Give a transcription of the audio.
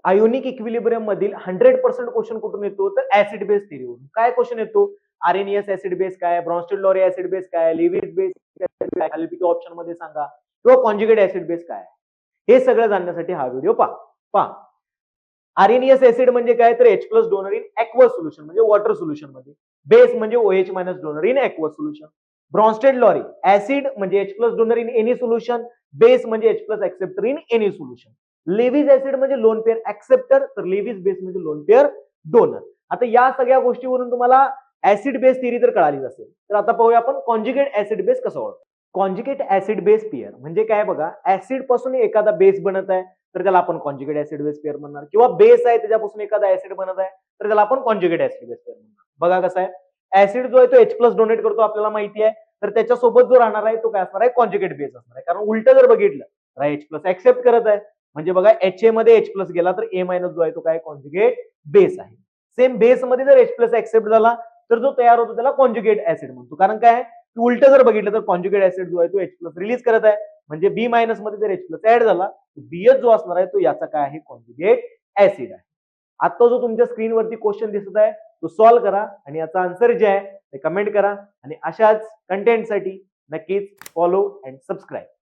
Ionic equilibrium मधील 100% question कुठून येतो तर ऍसिड बेस थेअरीवरून. काय क्वेश्चन येतो? आरएनएस ऍसिड बेस काय, ब्रॉन्स्टेड लॉरी ऍसिड बेस काय, लेविस बेस काय, खालीलपैकी ऑप्शन मध्ये सांगा, किंवा कॉन्जुगेट ऍसिड बेस काय. हे सगळं जाणण्यासाठी हा व्हिडिओ पहा. आरएनएस ऍसिड म्हणजे काय तर H plus donor in aqueous solution म्हणजे वॉटर सोल्युशन मध्ये. बेस म्हणजे OH minus donor in aqueous solution. Bronsted Lowry acid म्हणजे H plus donor in any solution, base म्हणजे H plus acceptor in any solution. Lewis acid म्हणजे lone pair acceptor, तर Lewis base म्हणजे lone pair donor. आता या सगळ्या गोष्टीवरून तुम्हाला ऍसिड बेस थिअरी तर कळालीच असेल. तर आता पाहूया आपण कॉन्जुगेट ऍसिड बेस कसं ओळखतो. कॉन्जुगेट ऍसिड बेस पेअर म्हणजे काय बघा, ऍसिड पासून एखादा बेस बनत आहे तर त्याला आपण कॉन्जुगेट ऍसिड बेस पेअर म्हणणार, किंवा बेस आहे त्याच्यापासून एखादा ऍसिड बनत आहे तर त्याला आपण कॉन्जुगेट ऍसिड बेस पेअर म्हणणार. बघा कसं आहे, ऍसिड जो आहे तो H प्लस डोनेट करतो आपल्याला माहिती आहे, तर त्याच्यासोबत जो राहणार आहे तो काय असणार आहे, कॉन्जुगेट बेस असणार आहे. कारण उलट जर बघितलं तर H प्लस ऍक्सेप्ट करत आहे, म्हणजे बघा HA मध्ये H प्लस गेला तर A मायनस जो आहे तो काय कॉन्जुगेट बेस आहे. सेम बेस मध्ये जर H प्लस ऍक्सेप्ट झाला तर जो तयार होतो त्याला कॉन्जुगेट ऍसिड म्हणतो. कारण काय, उलट जर बघितलं तर कॉन्जुगेट ऍसिड जो आहे तो H प्लस रिलीज करत आहे, म्हणजे बी मायनस मध्ये जर H प्लस ऍड झाला तर BH जो असणार आहे तो याचा काय आहे, कॉन्जुगेट ऍसिड आहे. आता जो तुमच्या स्क्रीनवरती क्वेश्चन दिसत आहे तो सॉल्व्ह करा आणि याचा आन्सर जे आहे ते कमेंट करा, आणि अशाच कंटेंटसाठी नक्कीच फॉलो अँड सबस्क्राईब.